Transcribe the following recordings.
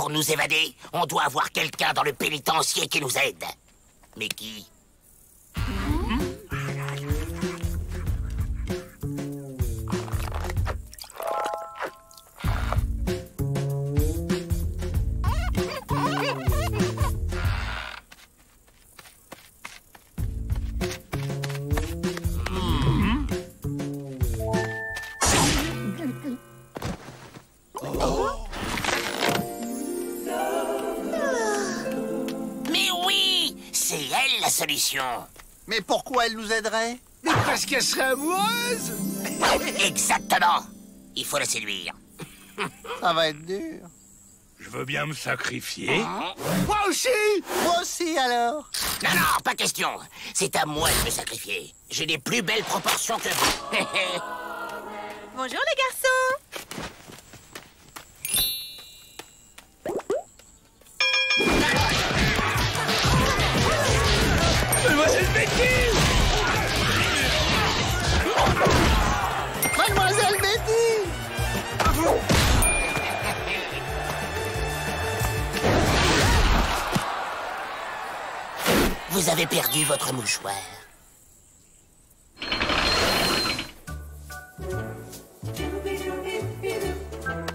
Pour nous évader, on doit avoir quelqu'un dans le pénitencier qui nous aide. Mais qui? Mais oui, c'est elle la solution. Mais pourquoi elle nous aiderait? Mais parce qu'elle serait amoureuse. Exactement. Il faut la séduire. Ça va être dur. Je veux bien me sacrifier. Moi aussi. Moi aussi, alors. Non, non, pas question. C'est à moi de me sacrifier. J'ai les plus belles proportions que vous. Bonjour les garçons. Mademoiselle Betty! Mademoiselle Betty! Vous avez perdu votre mouchoir.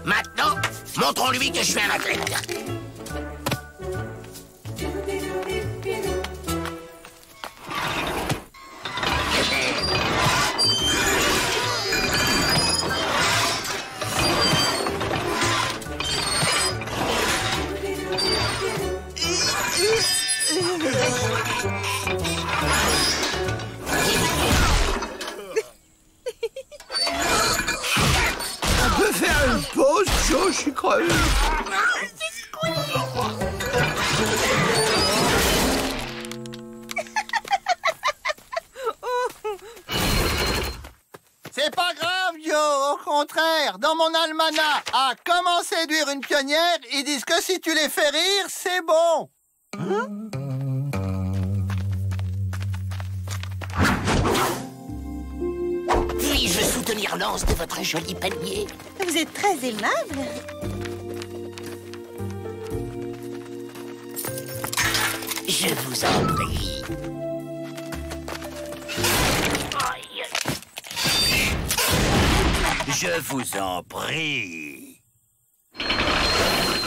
Maintenant, montrons-lui que je suis un athlète. On peut faire une pause, Joe, je suis crevé. C'est pas grave, Joe. Au contraire, dans mon almanach, à comment séduire une pionnière, ils disent que si tu les fais rire, c'est bon. Puis-je soutenir l'anse de votre joli panier? Vous êtes très aimable. Je vous en prie. Je vous en prie.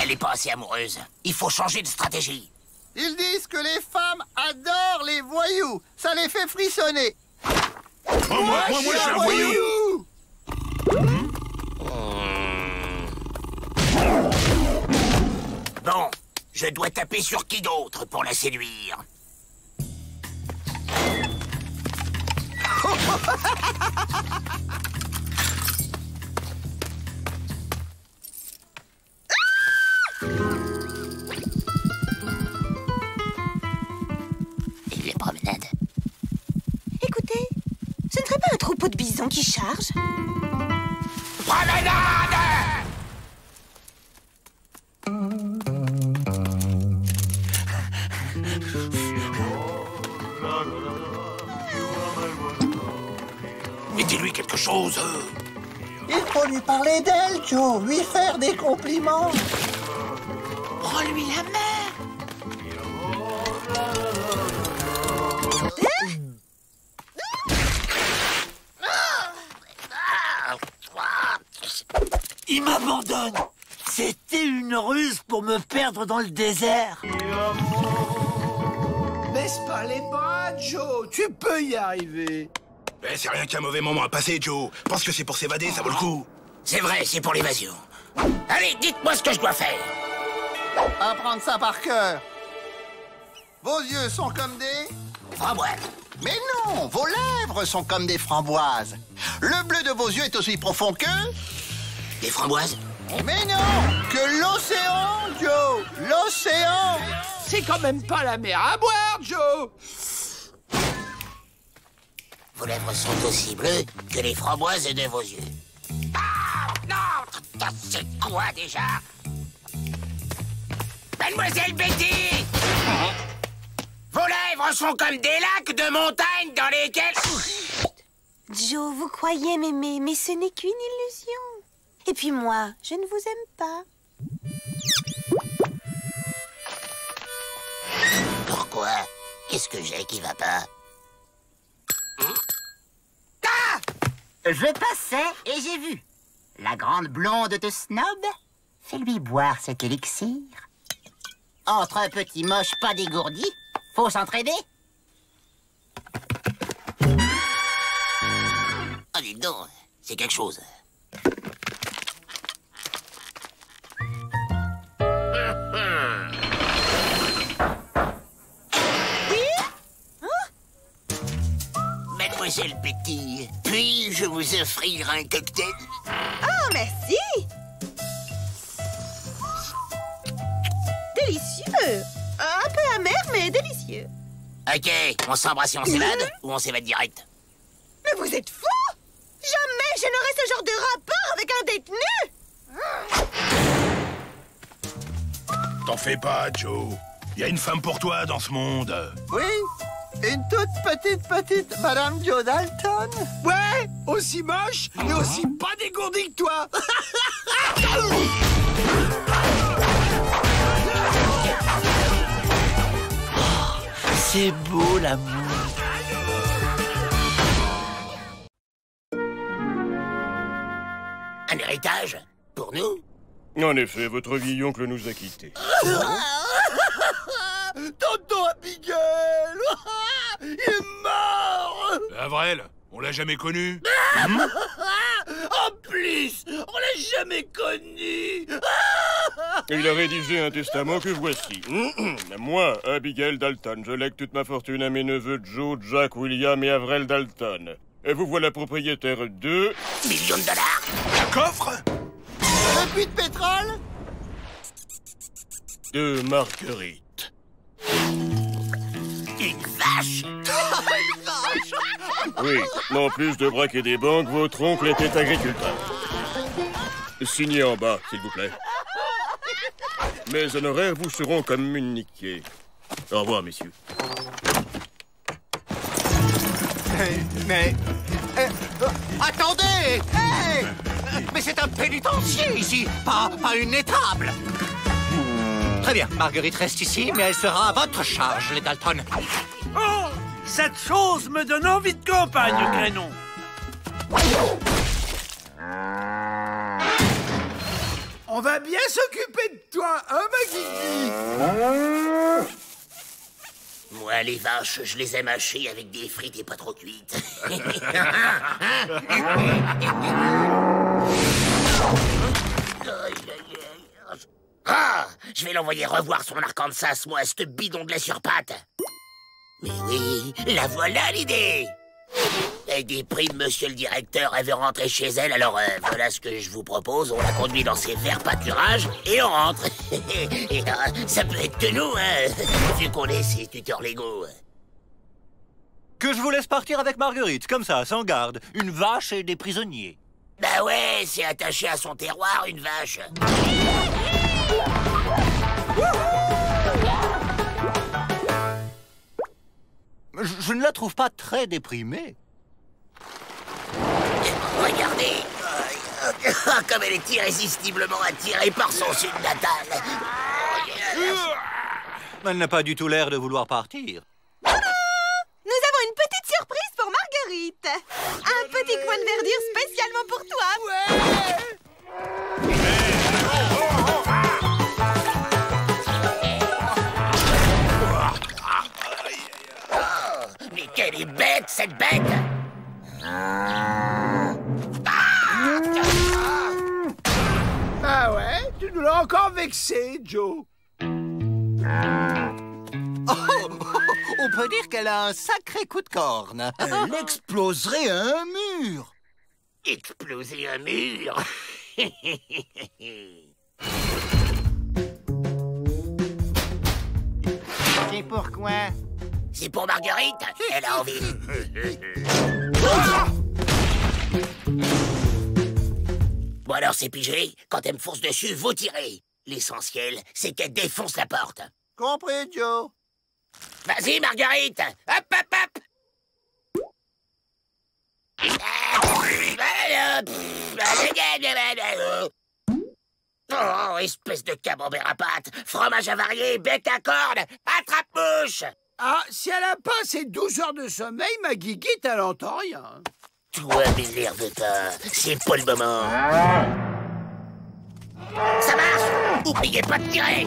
Elle est pas assez amoureuse. Il faut changer de stratégie. Ils disent que les femmes adorent les voyous. Ça les fait frissonner. Moi, je suis un voyou! Bon, je dois taper sur qui d'autre pour la séduire? Et les promenades. Écoutez, ce ne serait pas un troupeau de bisons qui charge? Promenade! Mettez-lui quelque chose. Il faut lui parler d'elle, Joe. Lui faire des compliments. Rends-lui la main. Il m'abandonne. C'était une ruse pour me perdre dans le désert. Baisse pas les bras, Joe. Tu peux y arriver. Mais c'est rien qu'un mauvais moment à passer, Joe. Pense que c'est pour s'évader, ça vaut le coup. C'est vrai, c'est pour l'évasion. Allez, dites-moi ce que je dois faire. Apprendre ça par cœur. Vos yeux sont comme des... Framboise. Mais non, vos lèvres sont comme des framboises. Le bleu de vos yeux est aussi profond que... Des framboises? Mais non, que l'océan, Joe. L'océan. C'est quand même pas la mer à boire, Joe. Vos lèvres sont aussi bleues que les framboises de vos yeux. Ah, non, c'est quoi déjà? Mademoiselle Betty! Vos lèvres sont comme des lacs de montagne dans lesquels... Joe, vous croyez m'aimer, mais ce n'est qu'une illusion. Et puis moi, je ne vous aime pas. Quoi? Qu'est-ce que j'ai qui va pas? Je passais et j'ai vu. La grande blonde te snob. Fais-lui boire cet élixir. Entre un petit moche pas dégourdi, faut s'entraider. Ah, dites donc, c'est quelque chose. Mademoiselle Betty, puis-je vous offrir un cocktail? Oh, merci. Délicieux. Un peu amer, mais délicieux. Ok, on s'embrasse et on s'évade ou on s'évade direct? Mais vous êtes fou! Jamais je n'aurais ce genre de rapport avec un détenu! T'en fais pas, Joe. Il y a une femme pour toi dans ce monde. Oui, une toute petite Madame Joe Dalton. Ouais, aussi moche et aussi pas dégourdi que toi. C'est beau l'amour. Un héritage? Pour nous? En effet, votre vieil oncle nous a quittés. Tonton Abigail. Il est mort. Avril, on l'a jamais connu. En plus, on l'a jamais connu. Il a rédigé un testament que voici. Moi, Abigail Dalton, je lègue toute ma fortune à mes neveux Joe, Jack, William et Avril Dalton. Et vous voilà propriétaire de... Millions de dollars? Un coffre? Un puits de pétrole. de Marguerite. Une vache? Oui, en plus de braquer des banques, votre oncle était agriculteur. Signez en bas, s'il vous plaît. Mes honoraires vous seront communiqués. Au revoir, messieurs. Attendez! Hey! Mais c'est un pénitencier ici, pas une étable! Très bien, Marguerite reste ici, mais elle sera à votre charge, les Dalton. Oh! Cette chose me donne envie de campagne, canon! On va bien s'occuper de toi, hein, ma Guigui? Moi, les vaches, je les aime hachées avec des frites et pas trop cuites. Ah! Je vais l'envoyer revoir son Arkansas, moi, ce bidon de lait sur pattes. Mais oui, la voilà l'idée! Elle déprime, monsieur le directeur, elle veut rentrer chez elle, alors voilà ce que je vous propose. On la conduit dans ses verts pâturages et on rentre. Et ça peut être que nous, hein, vu qu'on est ses tuteurs légaux. Que je vous laisse partir avec Marguerite, comme ça, sans garde. Une vache et des prisonniers. Bah ouais, c'est attaché à son terroir, une vache. Je ne la trouve pas très déprimée. Regardez, comme elle est irrésistiblement attirée par son sud natal. Elle n'a pas du tout l'air de vouloir partir. Nous avons une petite surprise pour Marguerite. Un petit coin de verdure spécialement pour toi. Mais quelle est bête, cette bête! Ah ouais? Tu nous l'as encore vexé, Joe. On peut dire qu'elle a un sacré coup de corne. Elle exploserait un mur. Exploser un mur! C'est pourquoi? C'est pour Marguerite, elle a envie. Bon alors c'est pigé, quand elle me fonce dessus, vous tirez. L'essentiel, c'est qu'elle défonce la porte. Compris, Joe. Vas-y Marguerite, hop hop hop. Oh, espèce de camembert à pâte, fromage avarié, bec à cordes, attrape-mouche! Ah, si elle a pas ses 12 heures de sommeil, ma guiguite, elle entend rien. Toi, m'énerve-toi, c'est pas le moment. Ça marche! Oubliez pas de tirer!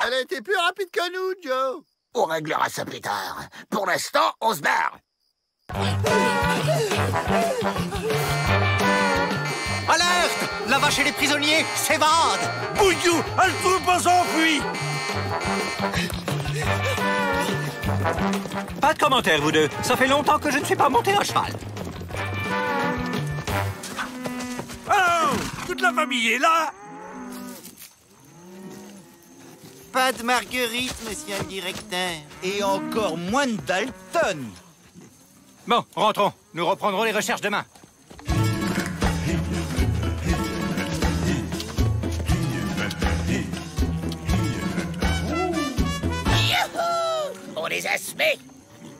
Elle a été plus rapide que nous, Joe. On réglera ça plus tard. Pour l'instant, on se barre. Alerte! La vache et les prisonniers s'évadent! Bouillou, elle peut pas s'enfuir. Pas de commentaire, vous deux. Ça fait longtemps que je ne suis pas monté à cheval. Oh, toute la famille est là. Pas de Marguerite, monsieur le directeur. Et encore moins de Dalton. Bon, rentrons. Nous reprendrons les recherches demain. Youhou! On les a semés.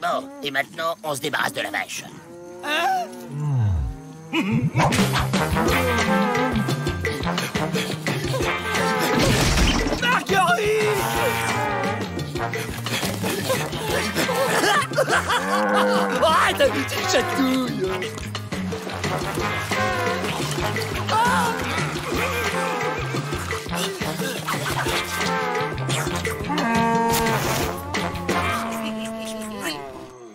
Bon, et maintenant, on se débarrasse de la vache. Marguerite! Arrête, petite chatouille.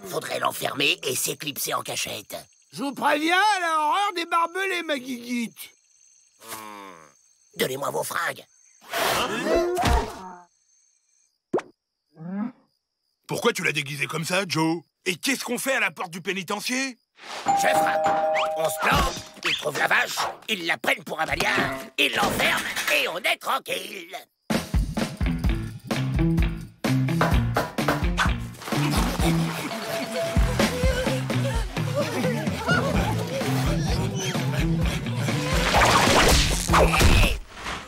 Faudrait l'enfermer et s'éclipser en cachette. Je vous préviens, elle a horreur des barbelés, ma guiguite. Donnez-moi vos fringues. Pourquoi tu l'as déguisé comme ça, Joe? Et qu'est-ce qu'on fait à la porte du pénitencier? Je frappe. On se plante, ils trouvent la vache, ils la prennent pour un maliard, ils l'enferment et on est tranquille.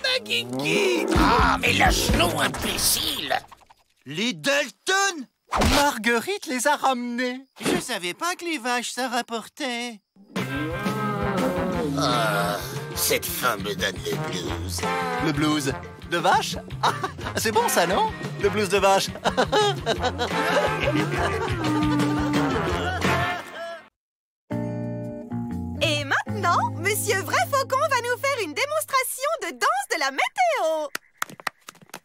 Ma guiguite! Ah, mais lâche-nous, imbécile! Les Dalton? Marguerite les a ramenés. Je savais pas que les vaches, ça rapportait. Ah, cette fin me donne le blues. Le blues de vache? Ah, c'est bon ça, non? Le blues de vache. Et maintenant, Monsieur Vrai Faucon va nous faire une démonstration de danse de la météo.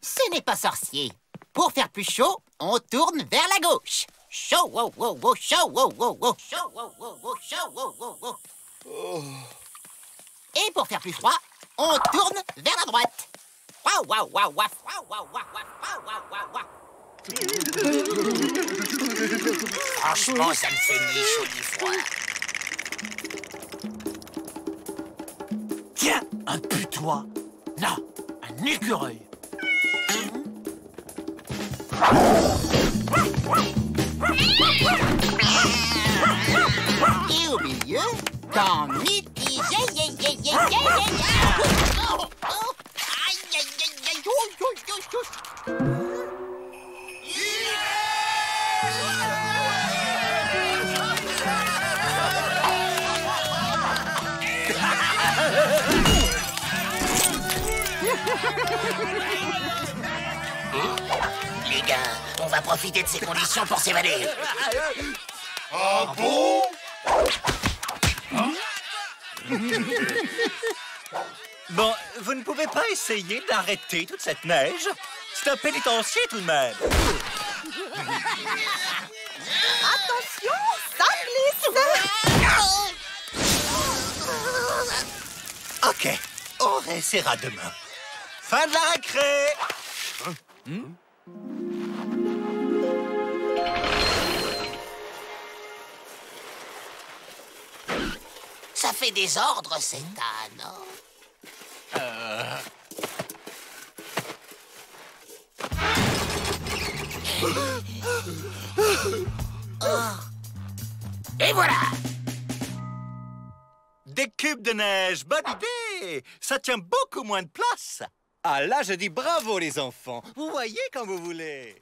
Ce n'est pas sorcier. Pour faire plus chaud, on tourne vers la gauche. Chaud, wow, wow, wow, chaud, wow, wow, wow, chaud, wow, wow, wow, chaud, wow, wow, wow. Et pour faire plus froid, on tourne vers la droite. Waouh, waouh, waouh, waouh, waouh, waouh, waouh, waouh, waouh, waouh. Franchement, ça me fait ni chaud ni froid. Tiens, un putois. Là, un écureuil. Et au milieu, dans mitigé, Oh, oh, aïe, aïe, aïe, aïe, ouh, ouh, ouh, ouh. Les gars, on va profiter de ces conditions pour s'évader. Ah bon? Bon, vous ne pouvez pas essayer d'arrêter toute cette neige? C'est un pénitencier tout de même. Attention, ça glisse. OK, on réessayera demain. Fin de la récré. Ça fait désordre, cet âne. Et voilà! Des cubes de neige, bonne idée. Ça tient beaucoup moins de place. Ah là, je dis bravo les enfants. Vous voyez quand vous voulez.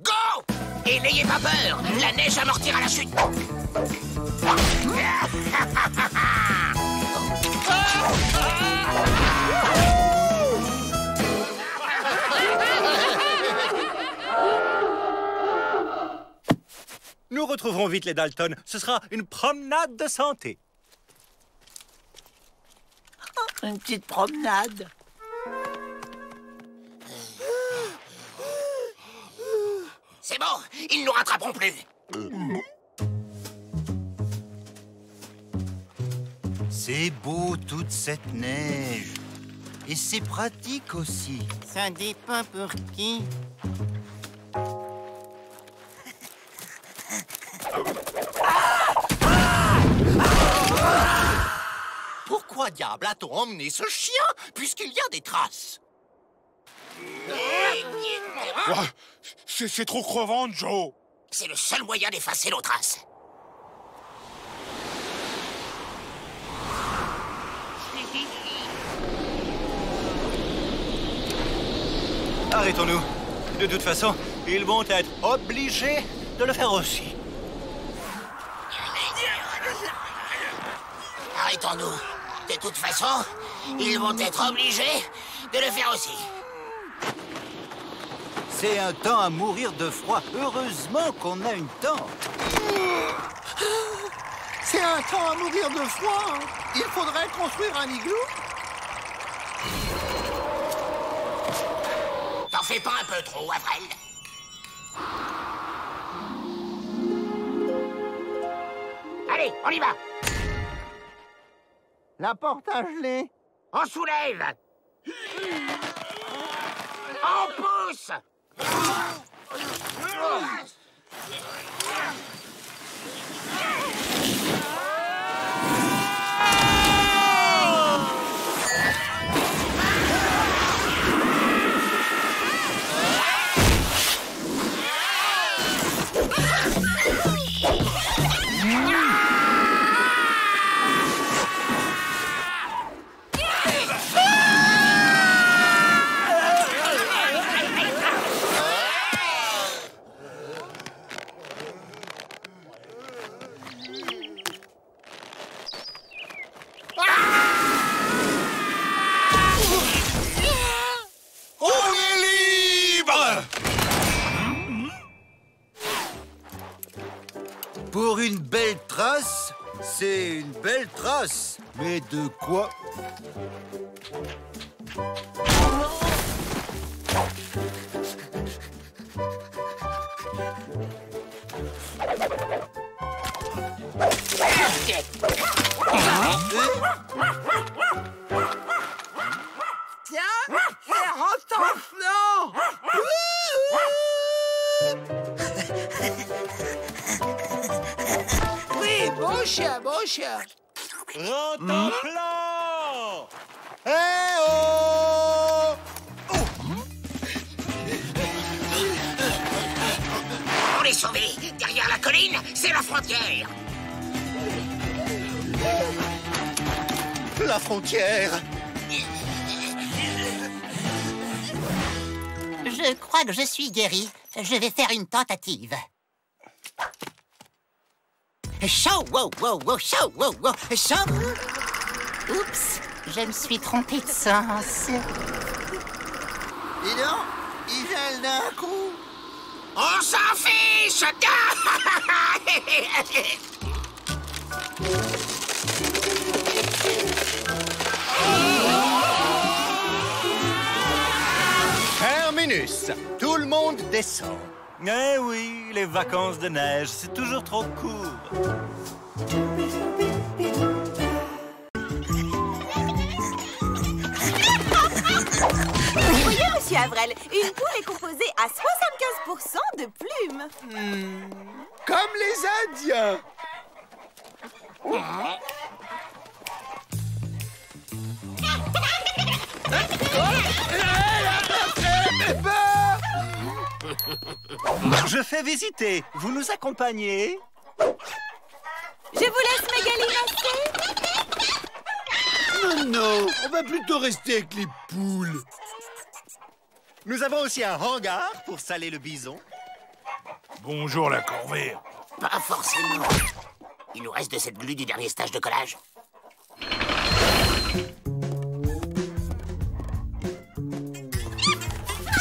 Go! Et n'ayez pas peur, la neige amortira la chute. Nous retrouverons vite les Dalton. Ce sera une promenade de santé. Une petite promenade. C'est bon, ils ne nous rattraperont plus. C'est beau toute cette neige. Et c'est pratique aussi. Ça dépend pour qui. Pourquoi diable a-t-on emmené ce chien, puisqu'il y a des traces? Ouah, c'est trop crevant, Joe. C'est le seul moyen d'effacer nos traces. Arrêtons-nous. De toute façon, ils vont être obligés de le faire aussi. Arrêtons-nous. De toute façon, ils vont être obligés de le faire aussi. C'est un temps à mourir de froid. Heureusement qu'on a une tente. C'est un temps à mourir de froid. Il faudrait construire un igloo. T'en fais pas un peu trop, Avril. Allez, on y va. La porte a gelé. On soulève. On pousse. Pour une belle trace, c'est une belle trace. Mais de quoi? Tiens, c'est retentissant. Oui, bon chien, bon chien. Rentemplant! Eh oh! On est sauvés. Derrière la colline, c'est la frontière. La frontière. Je crois que je suis guéri. Je vais faire une tentative. Chaud, wow, wow, wow, chaud, wow, wow, chaud. Oups, je me suis trompé de sens. Dis donc, il gèle d'un coup. On s'en fiche. Terminus. Tout le monde descend. Eh oui, les vacances de neige, c'est toujours trop court. Voyez, monsieur Avrel, une poule est composée à 75% de plumes. Comme les Indiens. Je fais visiter. Vous nous accompagnez? Je vous laisse mes gallinacées. Non, on va plutôt rester avec les poules. Nous avons aussi un hangar pour saler le bison. Bonjour la corvée. Pas forcément. Il nous reste de cette glu du dernier stage de collage.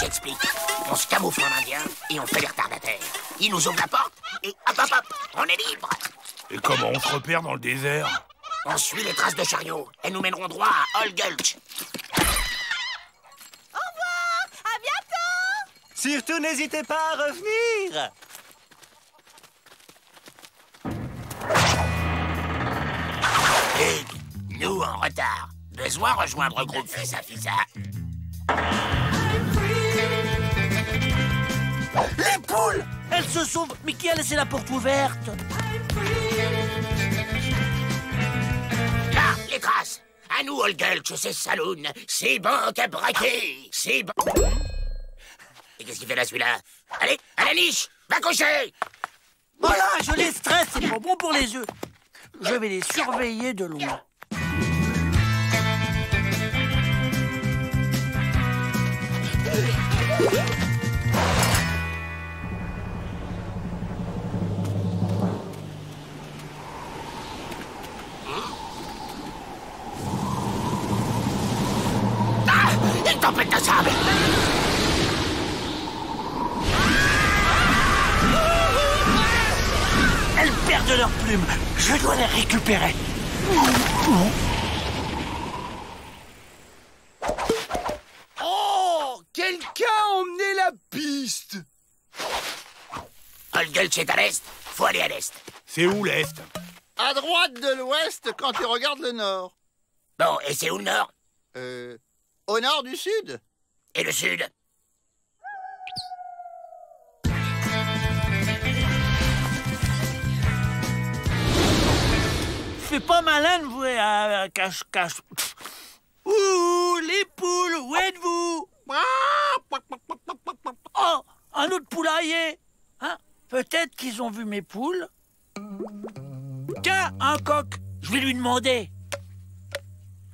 J'explique. On se camoufle en indien et on fait les retardataires. Ils nous ouvrent la porte et hop hop hop, on est libre. Et comment on se repère dans le désert? On suit les traces de chariot. Elles nous mèneront droit à Old Gulch. Au revoir! À bientôt! Surtout, n'hésitez pas à revenir. Et nous en retard. Besoin rejoindre le groupe Fissa Fissa. Les poules! Elles se sauvent. Mais qui a laissé la porte ouverte? Là, les traces. À nous, Old Gulch, c'est saloon. C'est banque à braquer. C'est Et qu'est-ce qu'il fait là, celui-là? Allez, à la niche! Va coucher! Voilà, je les stresse, c'est pas bon pour les yeux. Je vais les surveiller de loin. Ah! Une tempête de sable! Elles perdent leurs plumes. Je dois les récupérer. Oh! Quelqu'un a emmené la piste! Old Gulch est à l'est. Faut aller à l'est. C'est où l'est? À droite de l'ouest quand tu regardes le nord. Bon, et c'est où le nord? Au nord du sud. Et le sud? Fais pas malin de vous cache-cache. Ouh, les poules, où êtes-vous? Oh, un autre poulailler. Hein? Peut-être qu'ils ont vu mes poules. Tiens, un coq. Je vais lui demander.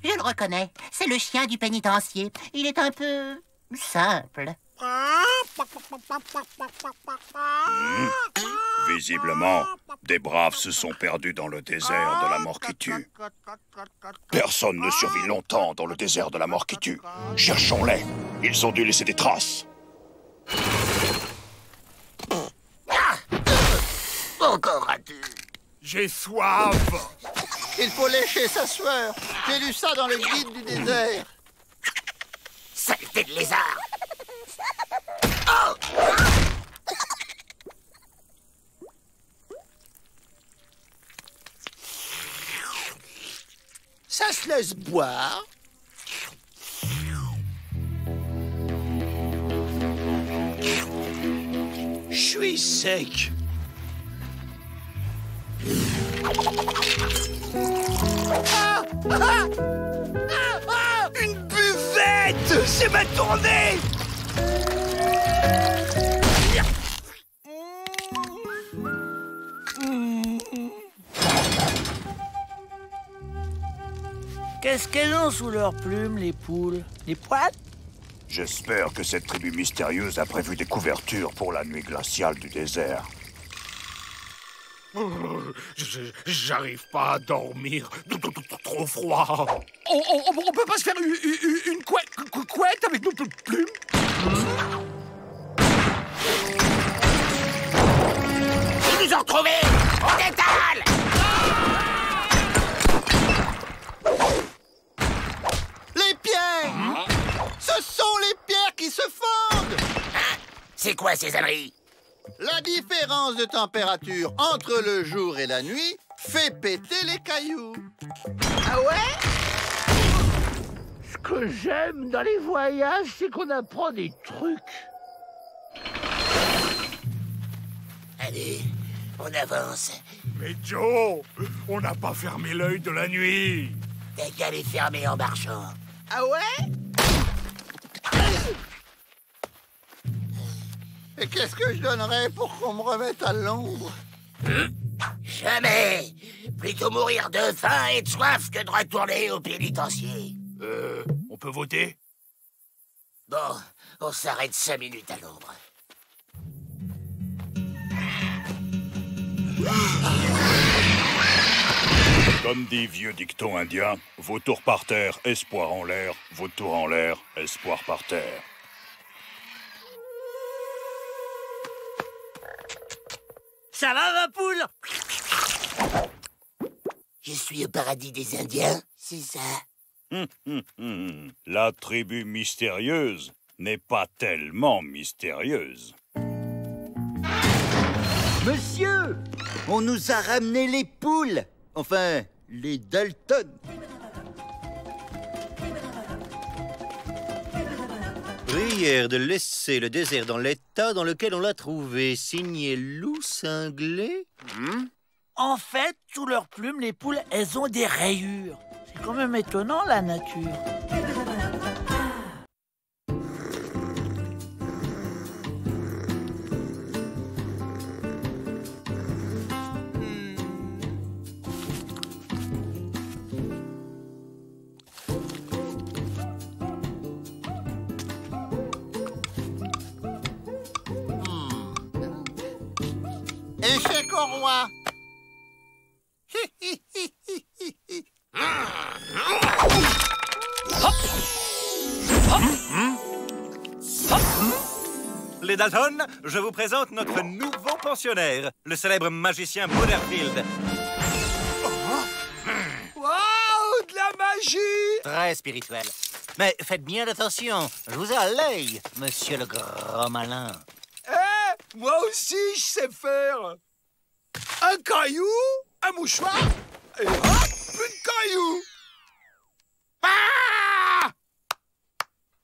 Je le reconnais. C'est le chien du pénitencier. Il est un peu simple. Visiblement, des braves se sont perdus dans le désert de la mort qui tue. Personne ne survit longtemps dans le désert de la mort qui tue. Cherchons-les. Ils ont dû laisser des traces. Encore raté. J'ai soif. Il faut lécher sa sueur. J'ai lu ça dans le guide du désert. Saleté de lézard. Oh! Ça se laisse boire. Je suis sec. Une buvette! C'est ma tournée! Qu'est-ce qu'elles ont sous leurs plumes, les poules? Des poils? J'espère que cette tribu mystérieuse a prévu des couvertures pour la nuit glaciale du désert. J'arrive pas à dormir. Trop froid. On peut pas se faire une couette avec nos plumes? Ils nous ont retrouvés! On détale! Les pierres! Ce sont les pierres qui se fondent! Hein? C'est quoi ces âneries? La différence de température entre le jour et la nuit fait péter les cailloux. Ah ouais? Ce que j'aime dans les voyages, c'est qu'on apprend des trucs. Allez, on avance. Mais Joe, on n'a pas fermé l'œil de la nuit. T'as qu'à les fermer en marchant. Ah ouais? Et qu'est-ce que je donnerais pour qu'on me remette à l'ombre? Jamais! Plutôt mourir de faim et de soif que de retourner au pénitencier. On peut voter? Bon, on s'arrête 5 minutes à l'ombre. Comme dit vieux dicton indien, vautour par terre, espoir en l'air, vautour en l'air, espoir par terre. Ça va, ma poule? Je suis au paradis des Indiens, c'est ça? La tribu mystérieuse n'est pas tellement mystérieuse. Monsieur, on nous a ramené les poules. Enfin, les Dalton. Prière de laisser le désert dans l'état dans lequel on l'a trouvé. Signé Loup Cinglé. En fait, sous leurs plumes, les poules, elles ont des rayures. C'est quand même étonnant, la nature. Échec au roi. Les Dalton, je vous présente notre nouveau pensionnaire, le célèbre magicien Butterfield. Waouh, de la magie! Très spirituel. Mais faites bien attention, je vous ai à l'œil, monsieur le grand malin. Moi aussi, je sais faire. Un caillou, un mouchoir, et hop, plus de cailloux. Ah!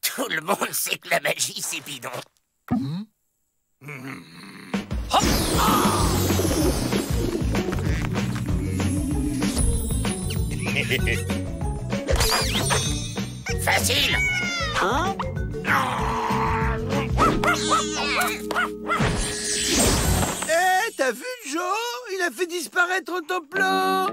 Tout le monde sait que la magie, c'est bidon. Hop! Facile. Hein? T'as vu, Joe? Il a fait disparaître ton plan.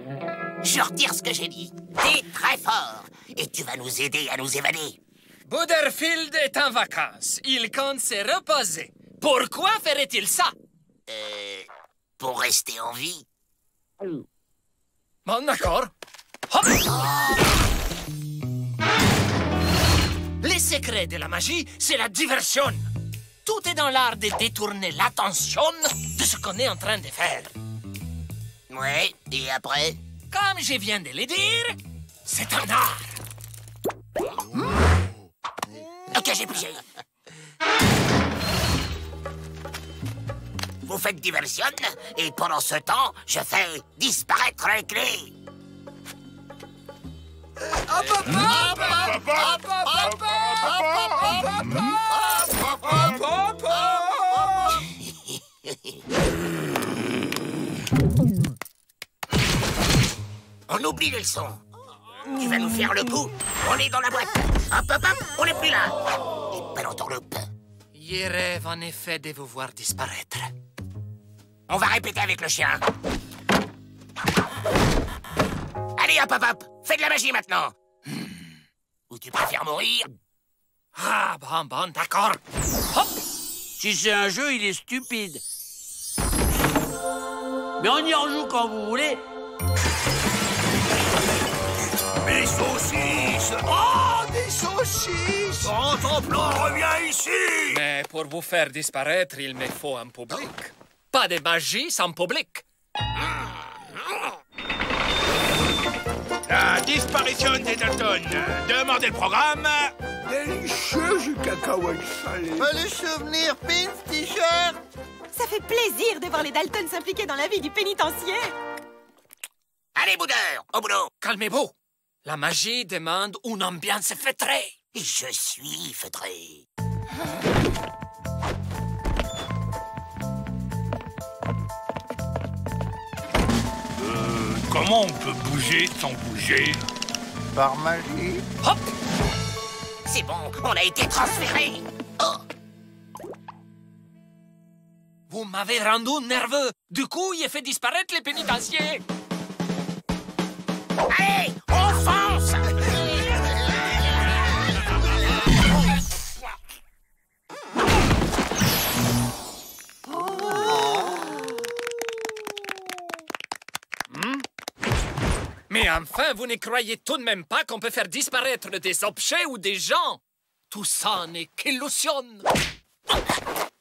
Je retire ce que j'ai dit. T'es très fort. Et tu vas nous aider à nous évader. Butterfield est en vacances. Il compte se reposer. Pourquoi ferait-il ça? Pour rester en vie. Bon, d'accord. Hop! Les secrets de la magie, c'est la diversion. Tout est dans l'art de détourner l'attention de ce qu'on est en train de faire. Ouais, et après? Comme je viens de le dire, c'est un art. Ok, j'ai pigé. Vous faites diversion, et pendant ce temps, je fais disparaître les clés. On oublie les leçons. Tu vas nous faire le coup. On est dans la boîte. Hop, hop, hop, on n'est plus là. Et pas l'entourloupe. Je rêve en effet de vous voir disparaître. On va répéter avec le chien. Allez, hop, hop, hop. Fais de la magie maintenant. Ou tu préfères mourir? Ah, bon, d'accord. Hop! Si c'est un jeu, il est stupide. Mais on y rejoue quand vous voulez. Mes saucisses! Oh, des saucisses! Quand ton plan revient ici! Mais pour vous faire disparaître, il me faut un public. Pas de magie sans public. La disparition des Dalton. Demandez le programme. Délicieux du cacahuète salé. Le souvenir, pins, t-shirt. Ça fait plaisir de voir les Dalton s'impliquer dans la vie du pénitencier. Allez, boudeur, au boulot. Calmez-vous. La magie demande une ambiance feutrée. Et je suis feutré. Comment on peut bouger sans bouger? Par magie. Hop! C'est bon, on a été transféré. Oh. Vous m'avez rendu nerveux. Du coup, il a fait disparaître les pénitenciers. Allez, on fonce! Mais enfin, vous ne croyez tout de même pas qu'on peut faire disparaître des objets ou des gens? Tout ça n'est qu'illusion.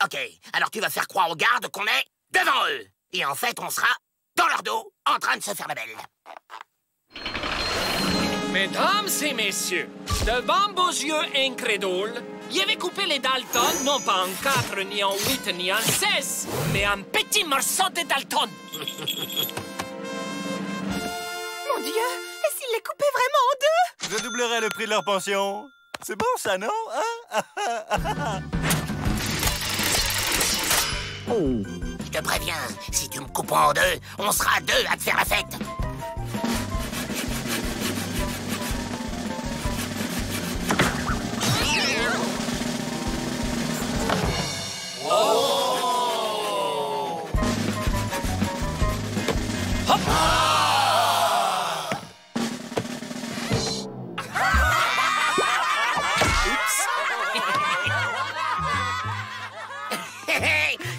Ok, alors tu vas faire croire aux gardes qu'on est devant eux. Et en fait, on sera dans leur dos, en train de se faire la belle. Mesdames et messieurs, devant vos yeux incrédules, j'avais coupé les Dalton non pas en 4, ni en 8, ni en 16, mais en petits morceaux de Dalton. Mon Dieu, et s'il les coupait vraiment en deux? Je doublerai le prix de leur pension. C'est bon, ça, non? Je te préviens, si tu me coupes en deux, on sera deux à te faire la fête.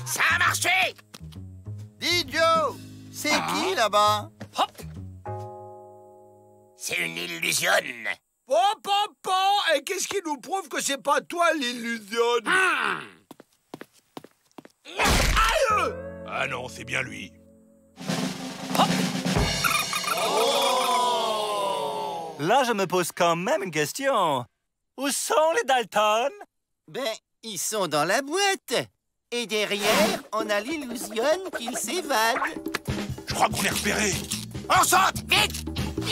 Ça a marché! Dis, Joe, c'est qui là-bas? C'est une illusion. Et qu'est-ce qui nous prouve que c'est pas toi l'illusion? Aïe! Ah non, c'est bien lui. Là, je me pose quand même une question. Où sont les Dalton? Ben, ils sont dans la boîte. Et derrière, on a l'illusion qu'ils s'évadent. Je crois qu'on est repéré. On saute, vite! On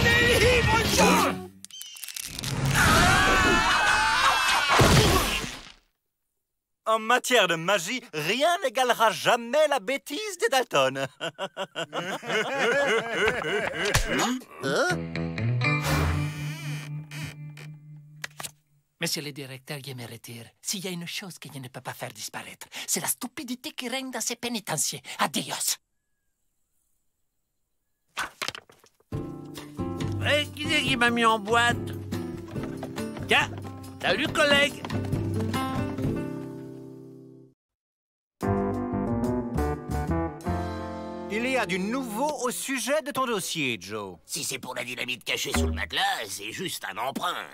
est libre, Joe! En matière de magie, rien n'égalera jamais la bêtise des Dalton. Monsieur le directeur, je me retire. S'il y a une chose que je ne peux pas faire disparaître, c'est la stupidité qui règne dans ces pénitenciers. Adios. Qui c'est qui m'a mis en boîte? Tiens, salut collègue. Il y a du nouveau au sujet de ton dossier, Joe. Si c'est pour la dynamite cachée sous le matelas, c'est juste un emprunt.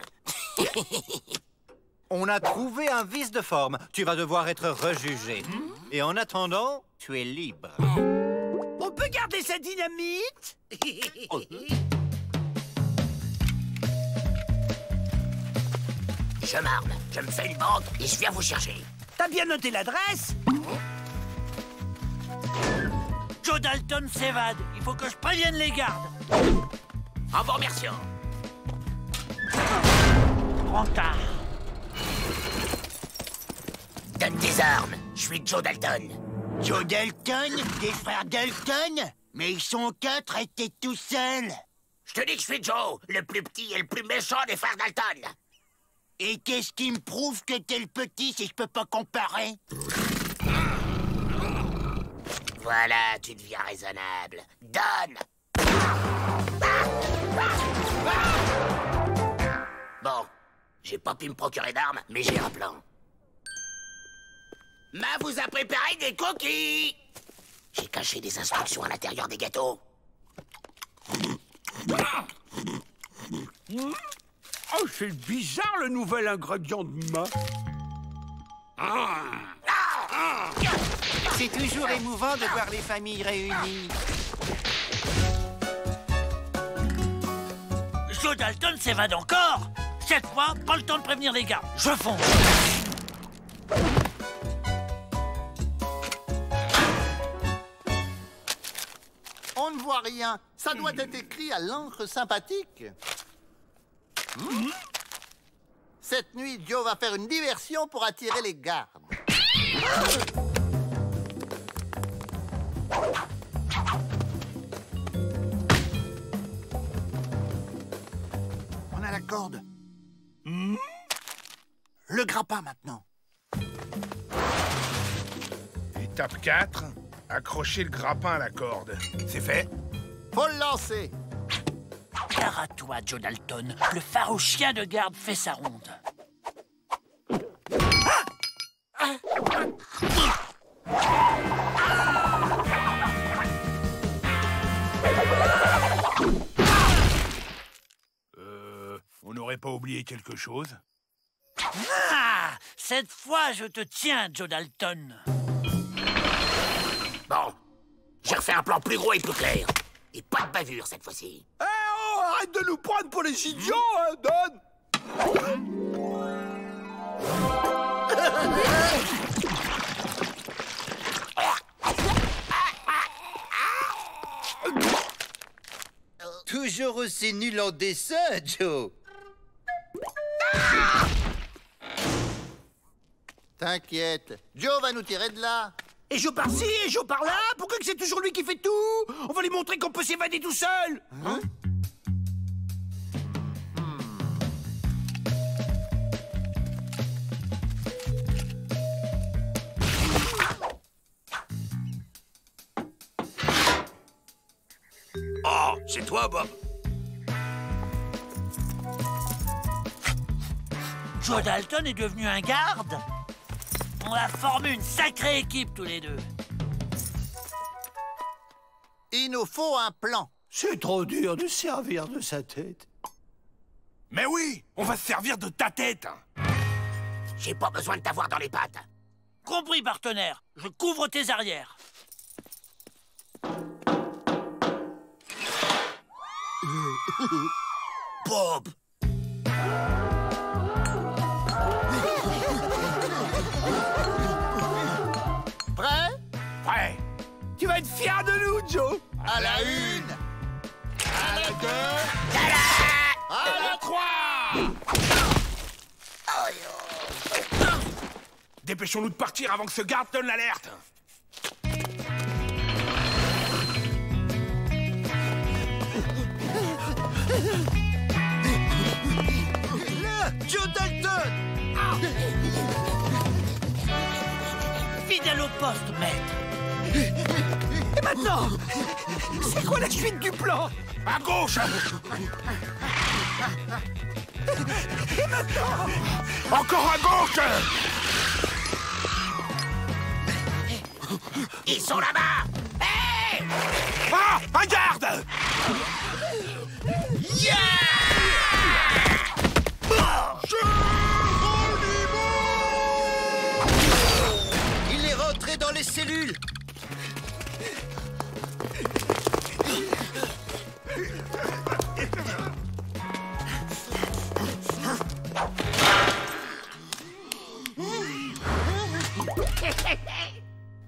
On a trouvé un vice de forme. Tu vas devoir être rejugé. Et en attendant, tu es libre. On peut garder sa dynamite? Je m'arme, je me fais une banque et je viens vous chercher. T'as bien noté l'adresse? Joe Dalton s'évade. Il faut que je prévienne les gardes. En vous remerciant. Trop tard. Donne tes armes. Je suis Joe Dalton. Joe Dalton? Des frères Dalton? Mais ils sont 4 et t'es tout seul. Je te dis que je suis Joe, le plus petit et le plus méchant des frères Dalton. Et qu'est-ce qui me prouve que t'es le petit si je peux pas comparer? Voilà, tu deviens raisonnable. Donne! Bon, j'ai pas pu me procurer d'armes, mais j'ai un plan. Ma vous a préparé des cookies! J'ai caché des instructions à l'intérieur des gâteaux. Oh, c'est bizarre le nouvel ingrédient de ma. C'est toujours émouvant de voir les familles réunies. Joe Dalton s'évade encore. Cette fois, pas le temps de prévenir les gardes. Je fonce. On ne voit rien. Ça doit être écrit à l'encre sympathique. Cette nuit, Joe va faire une diversion pour attirer les gardes. On a la corde. Le grappin maintenant. Étape 4. Accrocher le grappin à la corde. C'est fait? Faut le lancer. Gare à toi, Joe Dalton. Le farouche chien de garde fait sa ronde. n'aurais pas oublié quelque chose? Ah! Cette fois, je te tiens, Joe Dalton. Bon, j'ai refait un plan plus gros et plus clair. Et pas de bavure cette fois-ci. Eh oh, arrête de nous prendre pour les idiots, hein, Don. Toujours aussi nul en dessin, Joe. T'inquiète, Joe va nous tirer de là. Et Joe par-ci, et Joe par-là. Pourquoi que c'est toujours lui qui fait tout? On va lui montrer qu'on peut s'évader tout seul. Hein? Oh, c'est toi, Bob. Joe Dalton est devenu un garde? On va former une sacrée équipe tous les deux. Il nous faut un plan. C'est trop dur de se servir de sa tête. Mais oui, on va se servir de ta tête. J'ai pas besoin de t'avoir dans les pattes. Compris, partenaire. Je couvre tes arrières. Bob. Prêt? Prêt. Tu vas être fier de nous, Joe. À la une, À la deux. À la trois. Dépêchons-nous de partir avant que ce garde donne l'alerte. Là, Joe Dalton. Fidèle au poste, maître. Et maintenant, c'est quoi la suite du plan? À gauche. Et maintenant, encore à gauche. Ils sont là-bas. Hé! Ah, un garde. Il est rentré dans les cellules.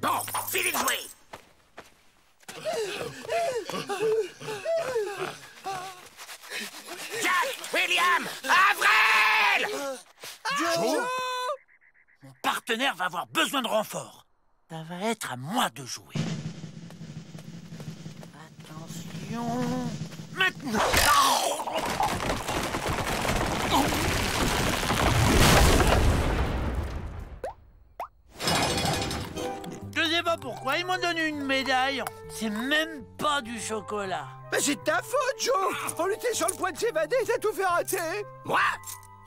Bon, finis de jouer. Jack, William, Avril! Joe! Mon partenaire va avoir besoin de renfort. Ça va être à moi de jouer. Attention... Maintenant! Je sais pas pourquoi, ils m'ont donné une médaille. C'est même pas du chocolat. mais c'est ta faute, Joe. On était sur le point de s'évader, t'as tout fait rater. Moi?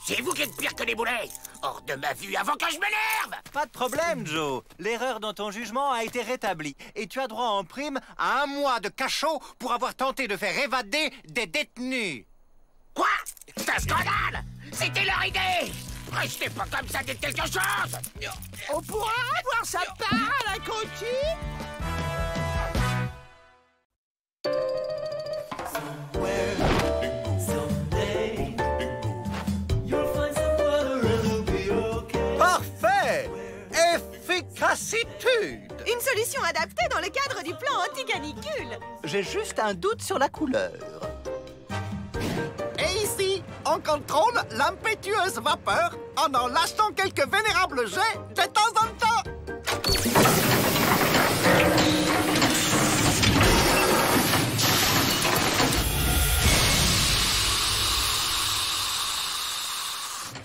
C'est vous qui êtes pire que les boulets. Hors de ma vue avant que je m'énerve. Pas de problème, Joe. L'erreur dans ton jugement a été rétablie. Et tu as droit en prime à 1 mois de cachot pour avoir tenté de faire évader des détenus. Quoi? C'est un scandale. C'était leur idée. Restez pas comme ça, dites quelque chose. On pourra avoir sa part à la cantine? Parfait! Efficacitude! Une solution adaptée dans le cadre du plan anti-canicule. J'ai juste un doute sur la couleur. Et ici, on contrôle l'impétueuse vapeur en lâchant quelques vénérables jets de temps en temps.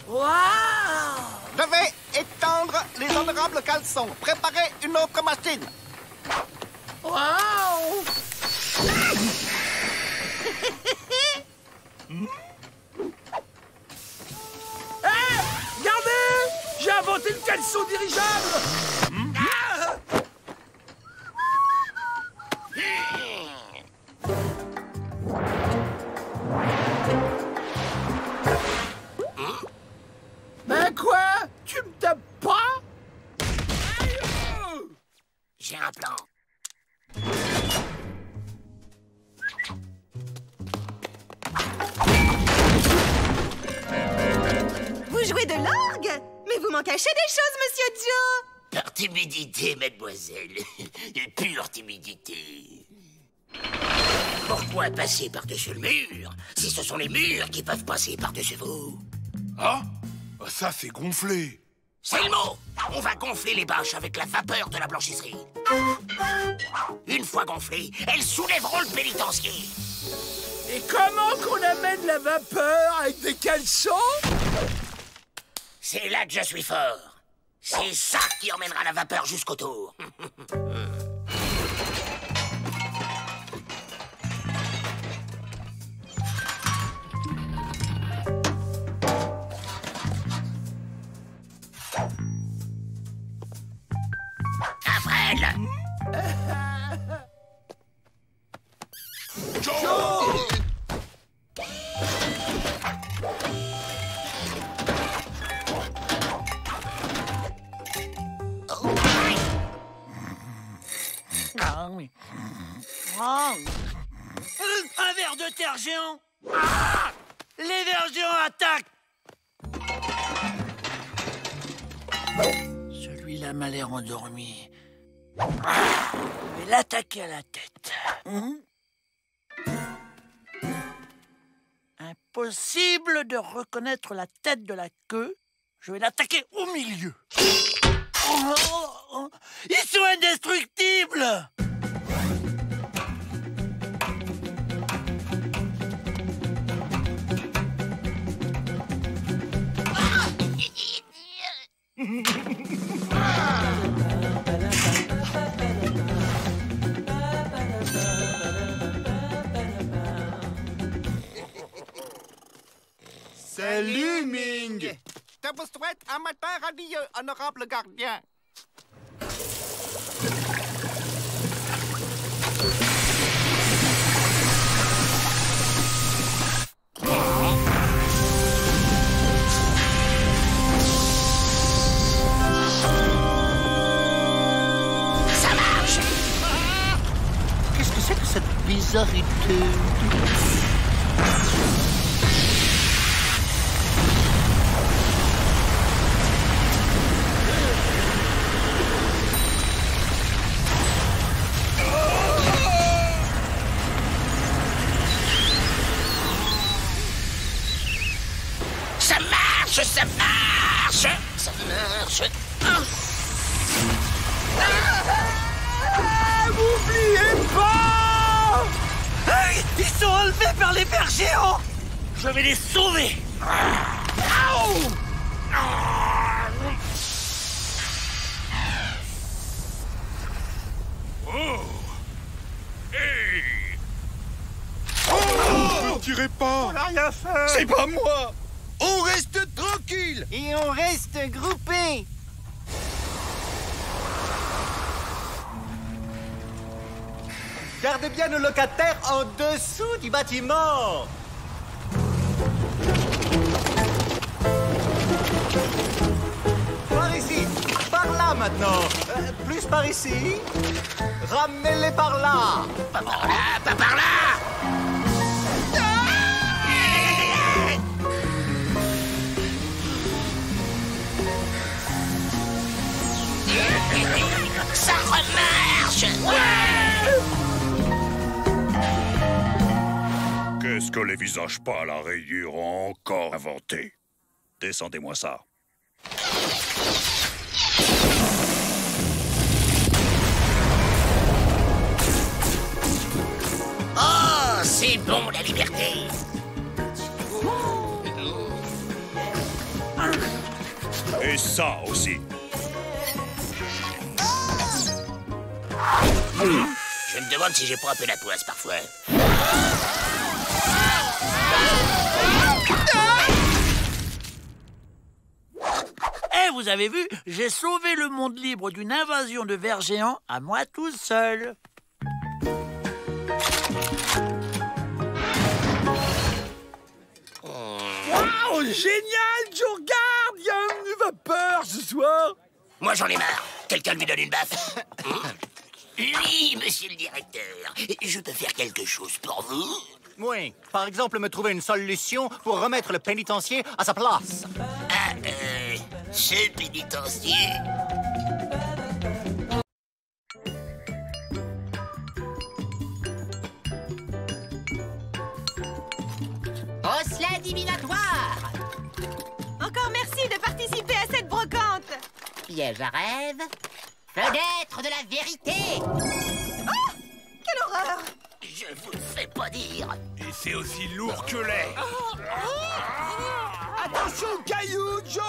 Waouh! Je vais étendre les honorables caleçons. Préparez une autre machine. Waouh! Hé! Regardez! J'ai inventé une caleçon dirigeable! jouez de l'orgue? Mais vous m'en cachez des choses, Monsieur Joe! Par timidité, mademoiselle. De pure timidité. Pourquoi passer par-dessus le mur si ce sont les murs qui peuvent passer par-dessus vous? Ah, ça c'est gonflé. C'est le mot! On va gonfler les bâches avec la vapeur de la blanchisserie. Une fois gonflées, elles soulèveront le pénitencier. Et comment qu'on amène la vapeur avec des caleçons? C'est là que je suis fort. C'est ça qui emmènera la vapeur jusqu'au tour. Avril! Joe! Un ver de terre géant. Ah! Les vers géants attaquent. Celui-là m'a l'air endormi. Je vais l'attaquer à la tête. Impossible de reconnaître la tête de la queue. Je vais l'attaquer au milieu. Ils sont indestructibles! Salut, Ming! Je vous souhaite un matin radieux, honorable gardien. Ça marche! Qu'est-ce que c'est que cette bizarreté? Ça marche! Ça marche! Ça marche! N'oubliez pas! Hey, ils sont enlevés par les vers géants! Je vais les sauver! Oh! Hey! Oh! Ne tirez pas! On n'a rien fait! C'est pas moi! On reste tranquille! Et on reste groupés! Garde bien nos locataires en dessous du bâtiment! Par ici! Par là maintenant! Plus par ici! Ramenez-les par là! Pas par là! Pas par là! Ça remarche! Qu'est-ce que les visages pas à la rayure ont encore inventé? Descendez-moi ça. Oh, c'est bon la liberté! Et ça aussi. Je me demande si j'ai pas un peu la poisse parfois. Eh, vous avez vu, j'ai sauvé le monde libre d'une invasion de vers géants à moi tout seul. Waouh, génial, Joe! Regarde, il y a une vapeur ce soir. Moi j'en ai marre. Quelqu'un lui donne une baffe. Oui, monsieur le directeur. Je peux faire quelque chose pour vous? Oui, par exemple me trouver une solution pour remettre le pénitencier à sa place. Ce pénitencier. Osselet divinatoire. Encore merci de participer à cette brocante. Piège à rêve. Fenêtre de la vérité. Oh, quelle horreur! Je vous le fais pas dire. Et c'est aussi lourd que lait. Attention aux cailloux, Joe.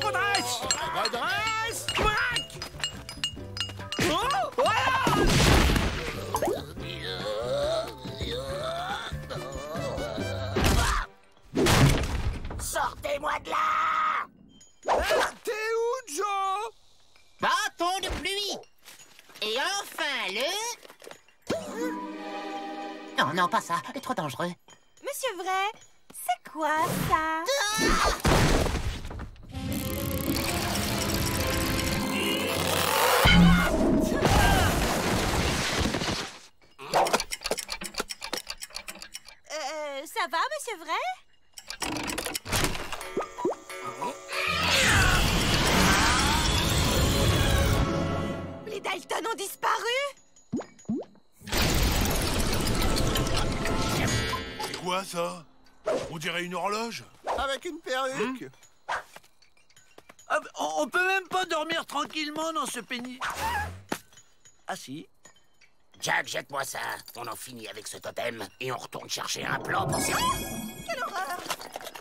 Redresse. Redresse. Crac. Oh, voilà. Sortez-moi de là! T'es où, Joe? Bâton de pluie. Et enfin le... Non, non, pas ça. Trop dangereux. Monsieur Vrai, c'est quoi ça? Ça va, Monsieur Vrai? Les Dalton ont disparu? C'est quoi ça? On dirait une horloge. Avec une perruque. On peut même pas dormir tranquillement dans ce pénis. Ah si. Jack, jette-moi ça. On en finit avec ce totem et on retourne chercher un plan pour servir. Quelle horreur!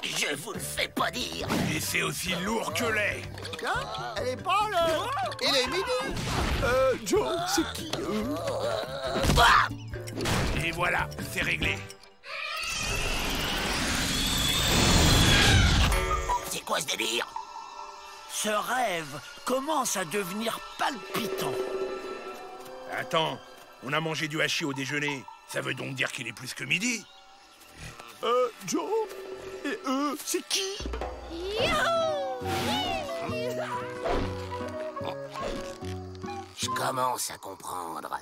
Je vous le fais pas dire. Et c'est aussi lourd que lait. Tiens, elle est pas là. Il est midi. Joe, c'est qui Et voilà, c'est réglé. C'est quoi ce délire? Ce rêve commence à devenir palpitant. Attends, on a mangé du hachis au déjeuner. Ça veut donc dire qu'il est plus que midi. Joe. Et eux, c'est qui? Je commence à comprendre.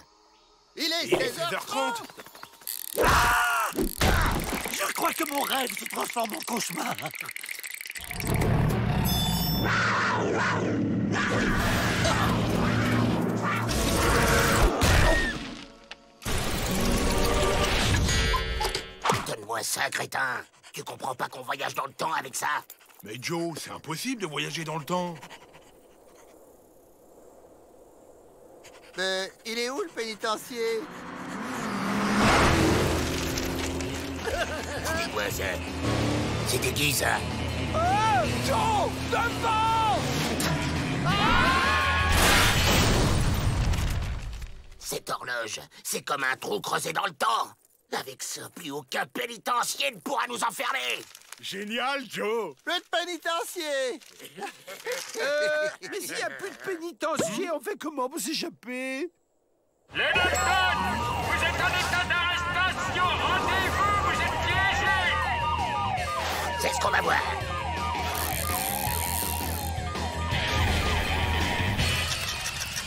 Il est 16h30. Ah! Je crois que mon rêve se transforme en cauchemar. Donne-moi ça, crétin. Tu comprends pas qu'on voyage dans le temps avec ça? Mais Joe, c'est impossible de voyager dans le temps. Mais il est où le pénitencier? C'était quoi ça? C'était qui ça? Oh, Joe, devant! Cette horloge, c'est comme un trou creusé dans le temps. Avec ça, plus aucun pénitencier ne pourra nous enfermer. Génial, Joe. Plus de pénitencier. Mais s'il n'y a plus de pénitencier, on fait comment pour s'échapper? Les Dalton, vous êtes en état d'arrestation. Rendez-vous, vous êtes piégés. C'est ce qu'on va voir.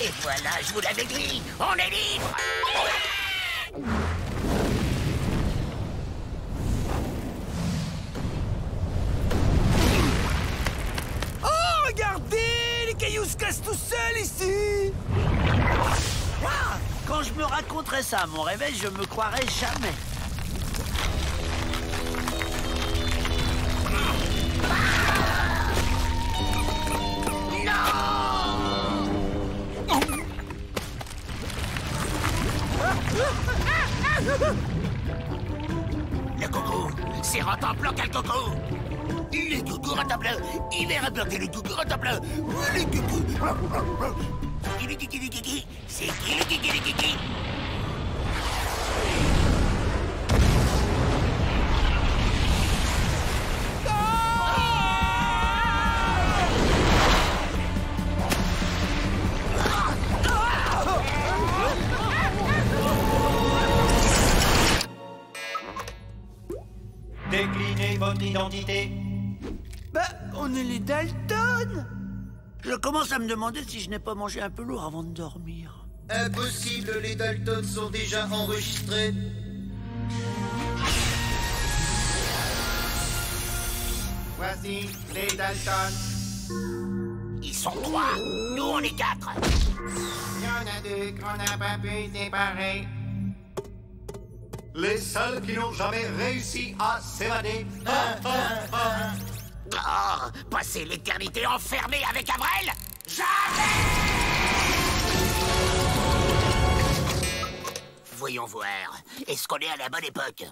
Et voilà, je vous l'avais dit, on est libre. Oh, regardez, les cailloux se cassent tout seuls ici. Ah, quand je me raconterai ça à mon réveil, je me croirai jamais. Le coco, c'est Rotemplin quel coco. Les coucous Rotemplin, il est rapporté le coucou Rotemplin. Les coucous. Kiki, c'est qui le kiki? Déclinez votre identité. Bah, on est les Dalton. Je commence à me demander si je n'ai pas mangé un peu lourd avant de dormir. Impossible, les Dalton sont déjà enregistrés. Voici les Dalton. Ils sont 3, nous on est 4. Il y en a 2 qu'on n'a pas pu séparer. Les seuls qui n'ont jamais réussi à s'évader. Oh, passer l'éternité enfermée avec Avrel? Jamais! Voyons voir. Est-ce qu'on est à la bonne époque?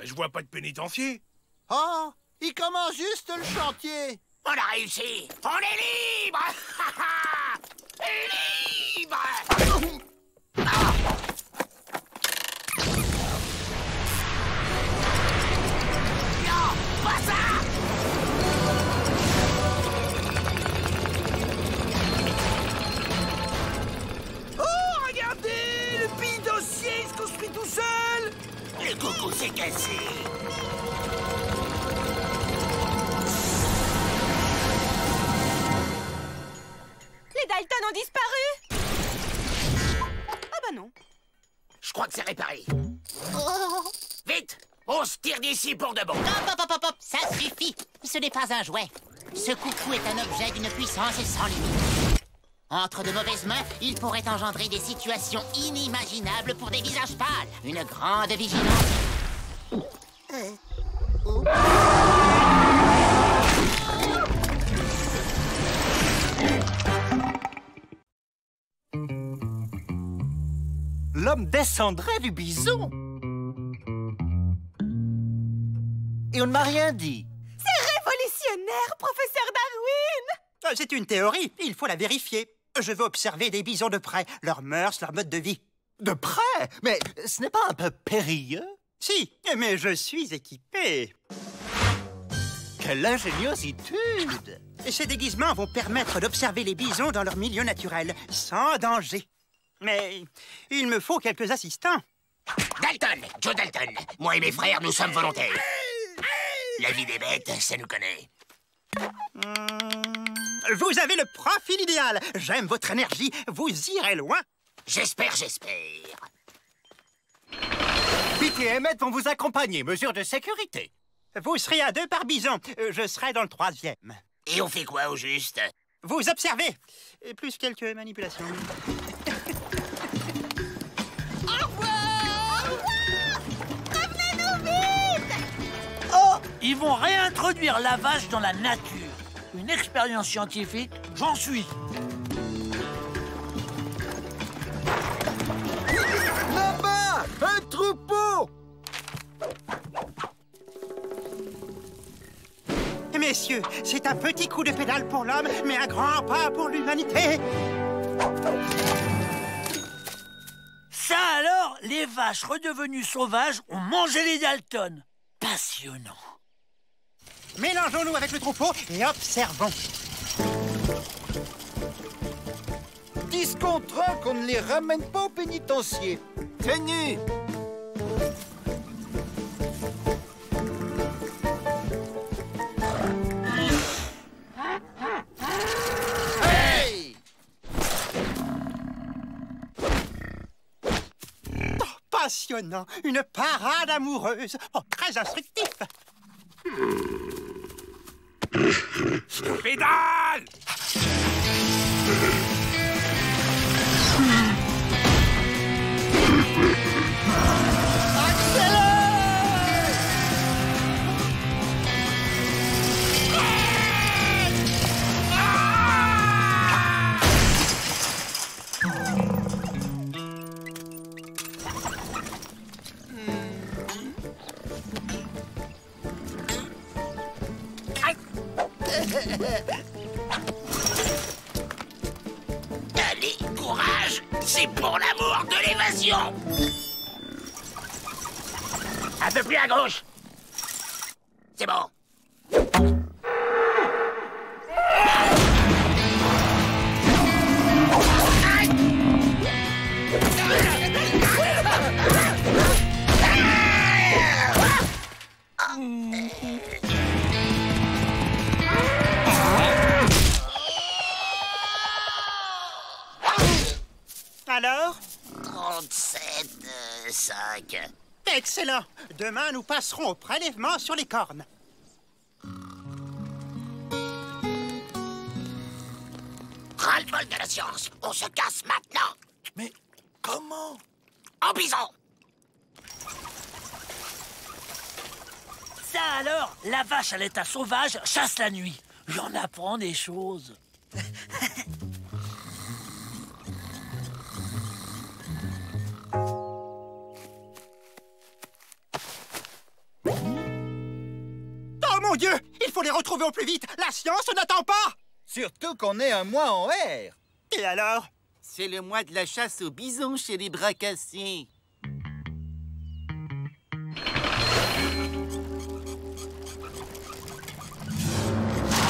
Je vois pas de pénitencier. Oh, il commence juste le chantier. On a réussi. On est libre. Libre. Non, pas ça. Oh, regardez, le pénitencier se construit tout seul. Le coucou s'est cassé. Les Dalton ont disparu. Ah bah non. Je crois que c'est réparé. Vite, on se tire d'ici pour de bon. Hop, ça suffit. Ce n'est pas un jouet. Ce coucou est un objet d'une puissance sans limite. Entre de mauvaises mains, il pourrait engendrer des situations inimaginables pour des visages pâles. Une grande vigilance. L'homme descendrait du bison. Et on ne m'a rien dit. C'est révolutionnaire, professeur Darwin. C'est une théorie, il faut la vérifier. Je veux observer des bisons de près, leurs mœurs, leur mode de vie. De près? Mais ce n'est pas un peu périlleux? Si, mais je suis équipé. Quelle ingéniositude! Ces déguisements vont permettre d'observer les bisons dans leur milieu naturel, sans danger. Mais il me faut quelques assistants. Dalton, Joe Dalton. Moi et mes frères, nous sommes volontaires. La vie des bêtes, ça nous connaît. Vous avez le profil idéal. J'aime votre énergie. Vous irez loin. J'espère. Pete et Emmett vont vous accompagner, mesure de sécurité. Vous serez à 2 par bison. Je serai dans le 3e. Et on fait quoi au juste? Vous observez. Plus quelques manipulations. Au revoir. Revenez-nous vite. Oh, ils vont réintroduire la vache dans la nature. Une expérience scientifique, j'en suis. Là-bas, un troupeau. Messieurs, c'est un petit coup de pédale pour l'homme, mais un grand pas pour l'humanité. Ça alors, les vaches redevenues sauvages ont mangé les Dalton. Passionnant. Mélangeons-nous avec le troupeau et observons. 10 contre 1 qu'on ne les ramène pas au pénitencier. Tenu. Hey! Oh, passionnant. Une parade amoureuse. Oh, très instructif. Pédale! Allez, courage! C'est pour l'amour de l'évasion! Un peu plus à gauche! C'est bon! Alors? 37,5. Excellent. Demain, nous passerons au prélèvement sur les cornes. l'école de la science. On se casse maintenant. Mais comment? En bison. Ça alors, la vache à l'état sauvage chasse la nuit. J'en apprends des choses. Oh mon Dieu! Il faut les retrouver au plus vite! La science n'attend pas! Surtout qu'on est un mois en R. Et alors? C'est le mois de la chasse aux bisons chez les bras cassés.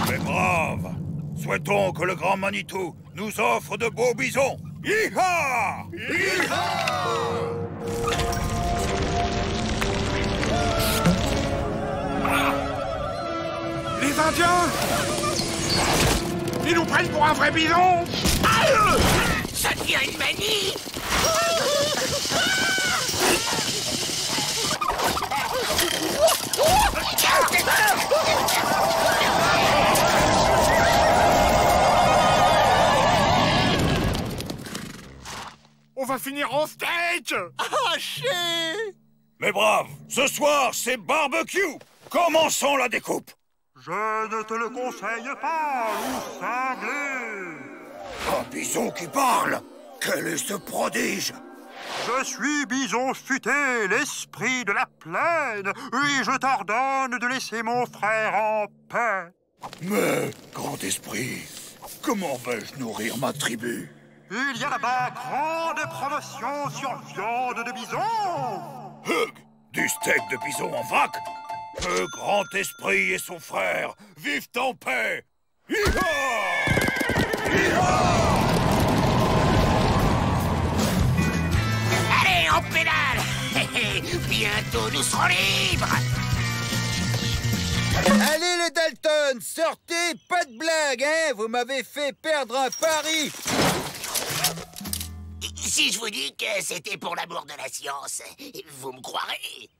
Mais brave! Souhaitons que le grand Manitou nous offre de beaux bisons. Hi-ha! Les Indiens! Ils nous prennent pour un vrai bison! Ça devient une manie. On va finir en steak! Haché! Mais brave, ce soir, c'est barbecue. Commençons la découpe. Je ne te le conseille pas, loup cinglé. Un bison qui parle. Quel est ce prodige? Je suis Bison Futé, l'esprit de la plaine, et je t'ordonne de laisser mon frère en paix. Mais, grand esprit, comment vais-je nourrir ma tribu? Il y a là-bas grande promotion sur viande de bison. Hug, du steak de bison en vrac? Que grand esprit et son frère vivent en paix. Hi-ha! Hi-ha! Allez, on pédale. Bientôt, nous serons libres. Allez les Dalton, sortez, pas de blague, hein? Vous m'avez fait perdre un pari. Si je vous dis que c'était pour l'amour de la science, vous me croirez?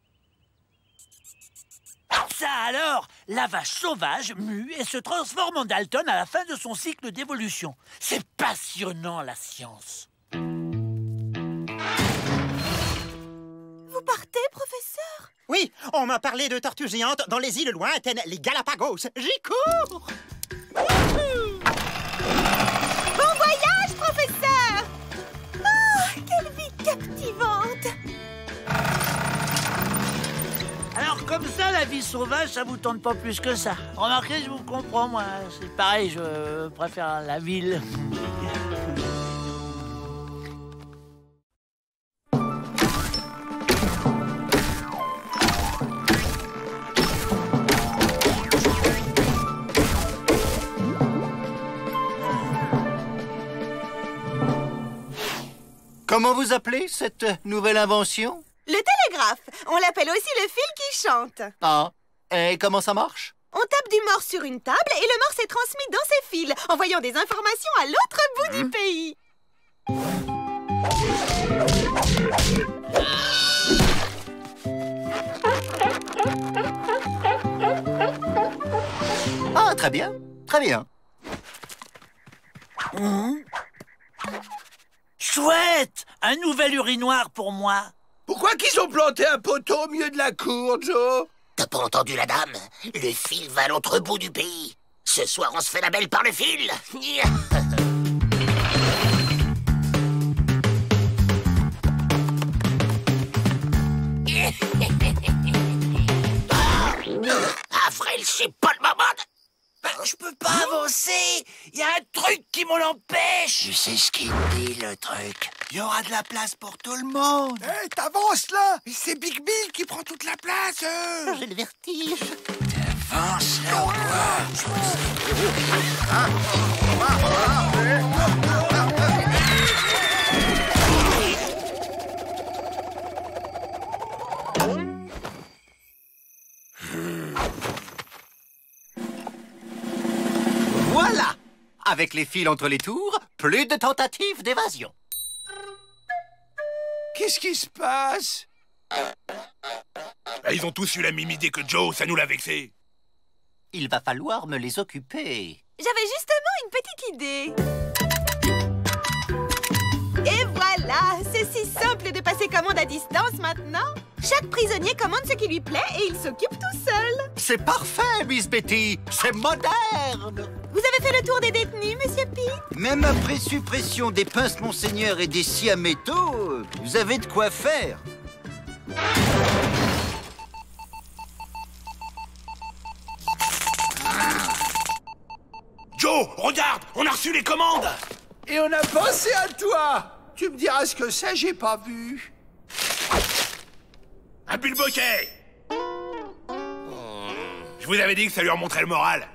Ça alors, la vache sauvage mue et se transforme en Dalton à la fin de son cycle d'évolution. C'est passionnant, la science. Vous partez, professeur? Oui, on m'a parlé de tortues géantes dans les îles lointaines, les Galapagos. J'y cours! Bon voyage, professeur! Oh, quelle vie captivante! Alors comme ça, la vie sauvage, ça vous tente pas plus que ça. Remarquez, je vous comprends, moi. C'est pareil, je préfère la ville. Comment vous appelez cette nouvelle invention? Le télégraphe. On l'appelle aussi le fil qui chante. Ah, et comment ça marche? On tape du morse sur une table et le morse est transmis dans ses fils, envoyant des informations à l'autre bout du pays. Ah, très bien, très bien. Chouette! Un nouvel urinoir pour moi. Pourquoi qu'ils ont planté un poteau au milieu de la cour, Joe? T'as pas entendu la dame? Le fil va à l'autre bout du pays. Ce soir, on se fait la belle par le fil. Avril, c'est pas le moment de... Je peux pas avancer. Il y a un truc qui m'en empêche. Tu sais ce qu'il dit, le truc? Il y aura de la place pour tout le monde. Hé, t'avances là. Et c'est Big Bill qui prend toute la place. J'ai le vertige. Avance là ou Voilà! Avec les fils entre les tours, plus de tentatives d'évasion. Qu'est-ce qui se passe? Ils ont tous eu la même idée que Joe, ça nous l'a vexé. Il va falloir me les occuper. J'avais justement une petite idée. c'est si simple de passer commande à distance maintenant. Chaque prisonnier commande ce qui lui plaît et il s'occupe tout seul. C'est parfait, Miss Betty. C'est moderne. Vous avez fait le tour des détenus, Monsieur Pete? Même après suppression des pinces Monseigneur et des scies à métaux, vous avez de quoi faire. Joe, regarde, on a reçu les commandes. Et on a pensé à toi. Tu me diras ce que c'est, j'ai pas vu. Un bulle-boquet. Je vous avais dit que ça lui remonterait le moral.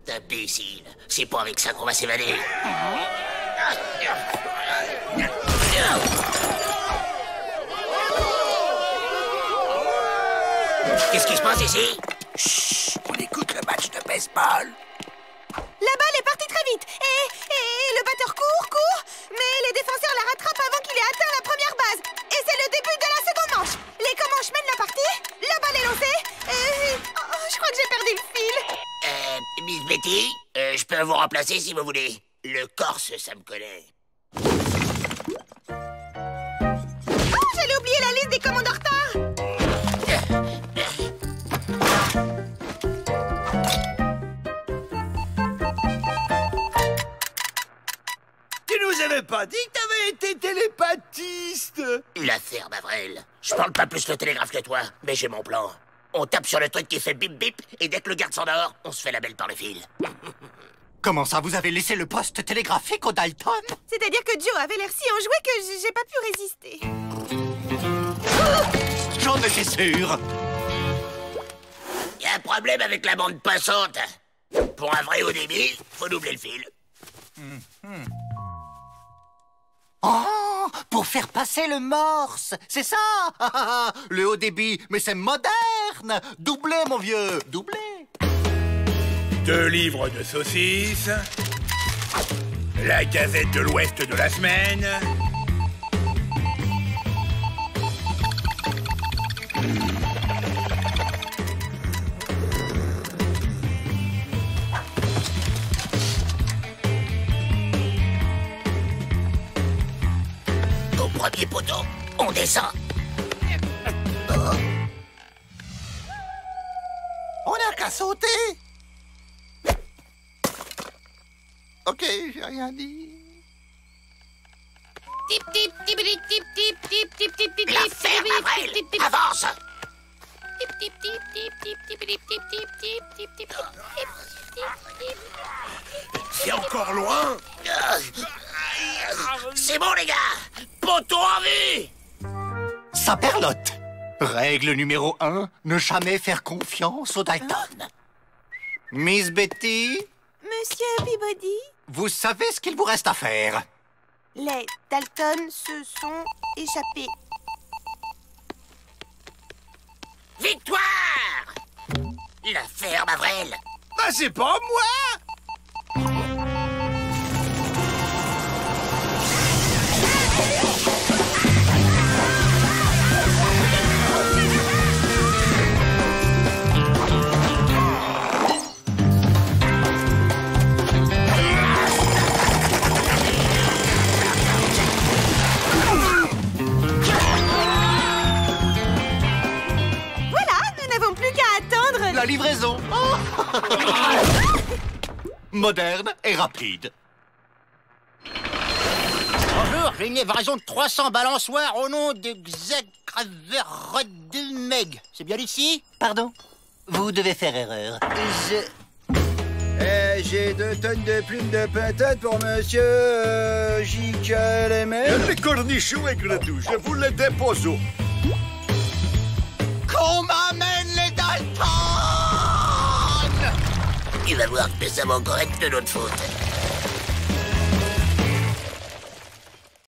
Imbécile, c'est pas avec ça qu'on va s'évader. Qu'est-ce qui se passe ici? Chut, on écoute le match de baseball. La balle est partie très vite et le batteur court, mais les défenseurs la rattrapent avant qu'il ait atteint la première base. Et c'est le début de la seconde manche. Les Comanches mènent la partie, la balle est lancée je crois que j'ai perdu le fil. Miss Betty, je peux vous remplacer si vous voulez. Le Corse, ça me connaît. Oh, j'allais oublier la liste des commandes en retard. Tu nous avais pas dit que t'avais été télépathiste? L'affaire Bavrel. Je parle pas plus le télégraphe que toi, mais j'ai mon plan. On tape sur le truc qui fait bip bip, et dès que le garde s'endort, on se fait la belle par le fil. Comment ça, vous avez laissé le poste télégraphique au Dalton? C'est-à-dire que Joe avait l'air si enjoué que j'ai pas pu résister. J'en étais sûr. Y a un problème avec la bande passante. Pour un vrai haut débit, faut doubler le fil. Oh, pour faire passer le morse, c'est ça. Le haut débit, mais c'est moderne. Doublé, mon vieux, doublé. 2 livres de saucisses. La Gazette de l'Ouest de la semaine. Au premier poteau, on descend. On n'a qu'à sauter. Ok, j'ai rien dit. Tip tip tip tip tip tip tip tip tip La ferme, Avril, avance. Tip tip tip tip tip tip tip tip tip tip tip tip. C'est encore loin. C'est bon, les gars. Poteau en vue. Saperlotte. Règle numéro 1, ne jamais faire confiance au Dalton. Miss Betty, Monsieur Peabody, vous savez ce qu'il vous reste à faire. les Dalton se sont échappés. Victoire! La ferme, Avril. Bah, c'est pas moi! La livraison. Moderne et rapide. Bonjour, j'ai une livraison de 300 balançoires au nom de Meg. C'est bien ici? Pardon? Vous devez faire erreur. J'ai 2 tonnes de plumes de pintade pour monsieur J.K.L.M. Les cornichons et gredous, je vous les dépose. Qu'on m'amène les Dalton! Tu vas voir que ça va encore être de notre faute.